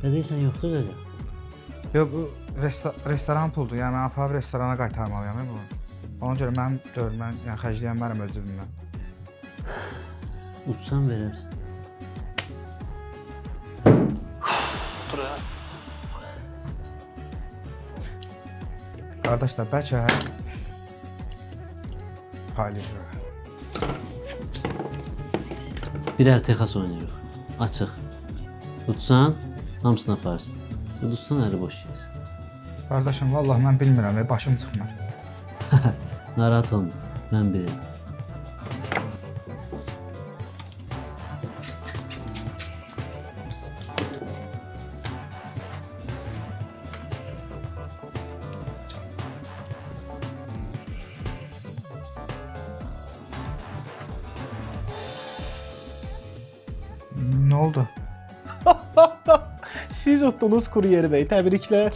Ne deyirsən, yoxdur qaqa? Yox, bu restoran puldur. Yəni mən aparıb restorana qaytarmalıyam bunu. Ona görə mən deyil, mən yəni xərcləyən mənəm öz cibimdən. Uçsan verərsən. Dur ya. Qardaşlar, bəlkə paylayır. Birər Texas oynayırıq. Açıq. Tutsan, hamısını aparsın. Tutsan, əli boş yiyəsin. Qardaşım, vallahi mən bilmirəm, başım çıxmır. Narahat olma, mən bilirəm. Nə oldu? Siz utdunuz Kuryeri Bey. Təbriklər.